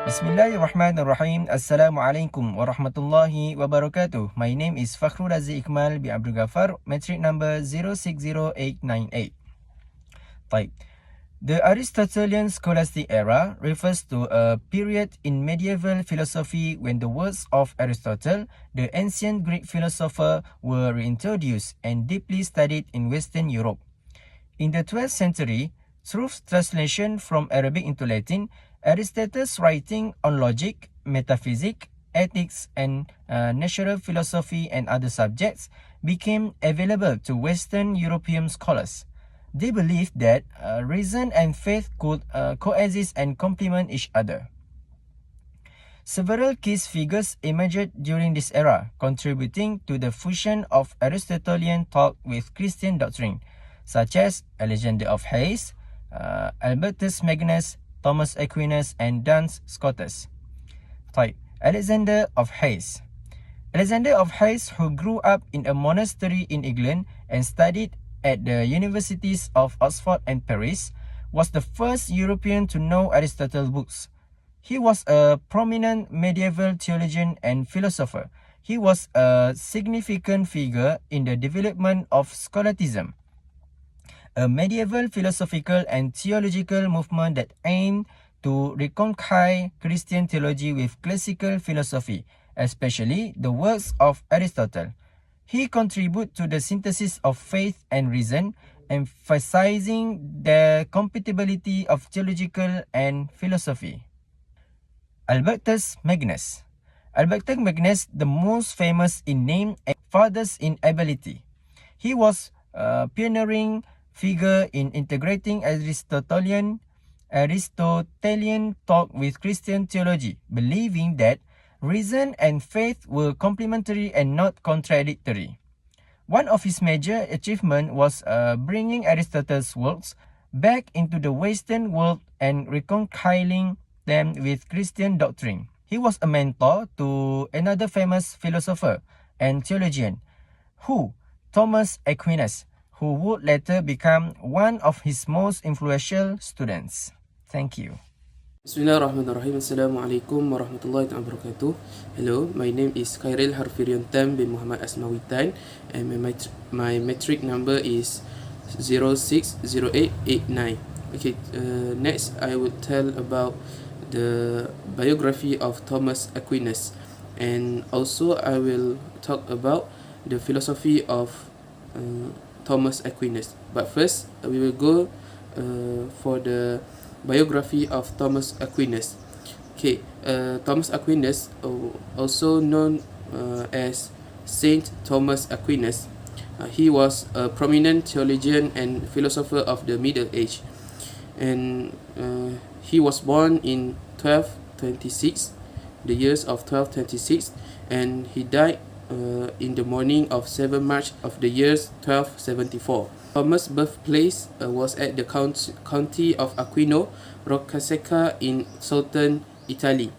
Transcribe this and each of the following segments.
Bismillahirrahmanirrahim. Assalamualaikum warahmatullahi wabarakatuh. My name is Fakhrul Razi Ikmal bin Abdul Ghaffar, metric number 060898. Type. The Aristotelian Scholastic era refers to a period in medieval philosophy when the works of Aristotle, the ancient Greek philosopher, were reintroduced and deeply studied in Western Europe. In the 12th century, through translation from Arabic into Latin, Aristotle's writing on logic, metaphysics, ethics, and natural philosophy and other subjects became available to Western European scholars. They believed that reason and faith could coexist and complement each other. Several key figures emerged during this era, contributing to the fusion of Aristotelian thought with Christian doctrine, such as Alexander of Hales, Albertus Magnus, Thomas Aquinas, and Duns Scotus. Type. Alexander of Hales. Alexander of Hales, who grew up in a monastery in England and studied at the universities of Oxford and Paris, was the first European to know Aristotle's books. He was a prominent medieval theologian and philosopher. He was a significant figure in the development of scholasticism, a medieval philosophical and theological movement that aimed to reconcile Christian theology with classical philosophy, especially the works of Aristotle. He contributed to the synthesis of faith and reason, emphasizing the compatibility of theological and philosophy. Albertus Magnus. Albertus Magnus, the most famous in name and farthest in ability. He was a pioneering figure in integrating Aristotelian thought with Christian theology, believing that reason and faith were complementary and not contradictory. One of his major achievements was bringing Aristotle's works back into the Western world and reconciling them with Christian doctrine. He was a mentor to another famous philosopher and theologian, Thomas Aquinas, who would later become one of his most influential students. Thank you. Bismillahirrahmanirrahim. Assalamualaikum warahmatullahi wabarakatuh. Hello, my name is Khairil Harfirion Tam bin Muhammad Asmawitan, and my metric number is 060889. Okay, next I will tell about the biography of Thomas Aquinas, and also I will talk about the philosophy of Thomas Aquinas. But first, we will go for the biography of Thomas Aquinas. Okay, Thomas Aquinas, also known as Saint Thomas Aquinas, he was a prominent theologian and philosopher of the Middle Age, and he was born in 1226, the years of 1226, and he died in the morning of 7 March of the years 1274. Thomas' birthplace was at the county of Aquino, Roccasecca in southern Italy.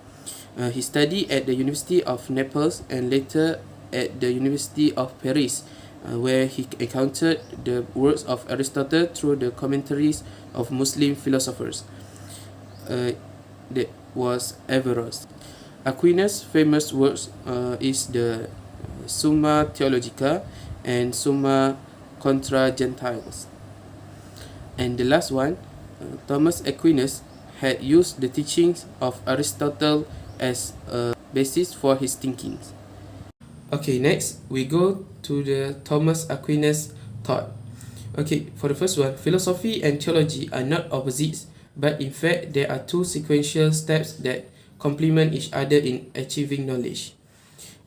He studied at the University of Naples and later at the University of Paris, where he encountered the works of Aristotle through the commentaries of Muslim philosophers. That was Averroes. Aquinas' famous works is the Summa Theologica and Summa Contra Gentiles. And the last one, Thomas Aquinas had used the teachings of Aristotle as a basis for his thinking. Okay, next we go to the Thomas Aquinas thought. Okay, for the first one, philosophy and theology are not opposites, but in fact there are two sequential steps that complement each other in achieving knowledge.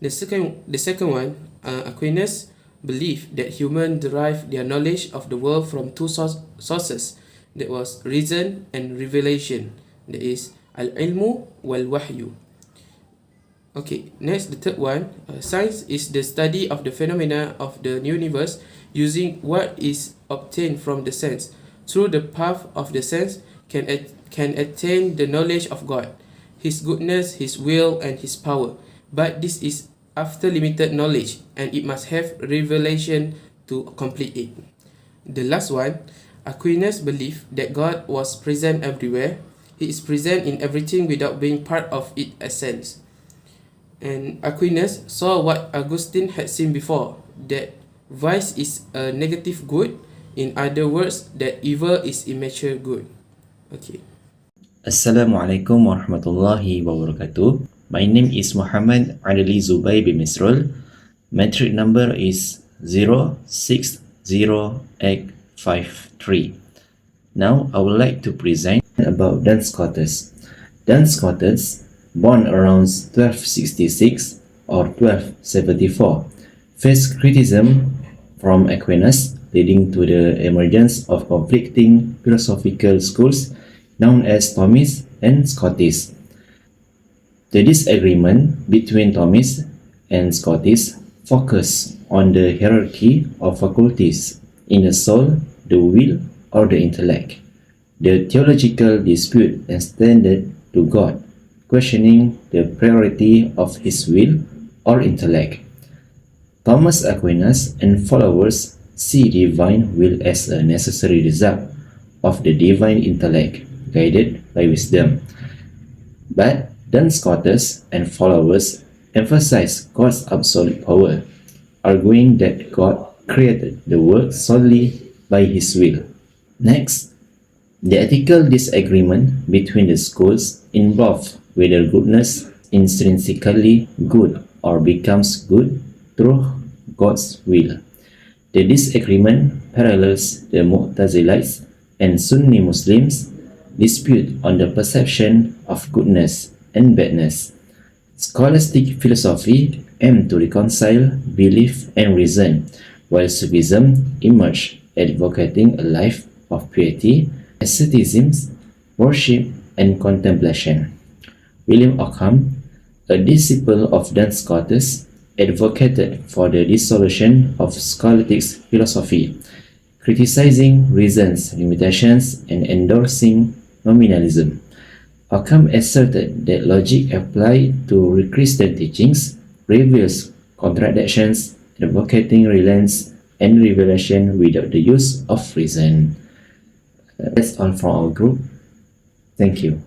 The second one, Aquinas believed that humans derive their knowledge of the world from two sources, that was reason and revelation, that is al-ilmu wal-wahyu. Okay, next, the third one, science is the study of the phenomena of the universe using what is obtained from the sense. Through the path of the sense can attain the knowledge of God, His goodness, His will, and His power. But this is after limited knowledge, and it must have revelation to complete it. The last one, Aquinas believed that God was present everywhere. It is present in everything without being part of its essence. And Aquinas saw what Augustine had seen before, that vice is a negative good, in other words, that evil is immature good. Okay. Assalamualaikum warahmatullahi wabarakatuh. My name is Muhammad Adli Zubai bin Misrul. Metric number is 060853. Now I would like to present about Duns Scotus. Duns Scotus, born around 1266 or 1274, faced criticism from Aquinas, leading to the emergence of conflicting philosophical schools known as Thomist and Scotist. The disagreement between Thomist and Scotist focus on the hierarchy of faculties in the soul, the will, or the intellect. The theological dispute extended to God, questioning the priority of his will or intellect. Thomas Aquinas and followers see divine will as a necessary result of the divine intellect, guided by wisdom. But Duns Scotus and followers emphasize God's absolute power, arguing that God created the world solely by his will. Next, the ethical disagreement between the schools involved whether goodness is intrinsically good or becomes good through God's will. The disagreement parallels the Mu'tazilites and Sunni Muslims' dispute on the perception of goodness and badness. Scholastic philosophy aimed to reconcile belief and reason, while Sufism emerged, advocating a life of piety, asceticism, worship, and contemplation. William Ockham, a disciple of Duns Scotus, advocated for the dissolution of scholastic philosophy, criticizing reason's limitations and endorsing nominalism. Ockham asserted that logic applied to Christian teachings reveals contradictions, advocating reliance and revelation without the use of reason. That's all from our group. Thank you.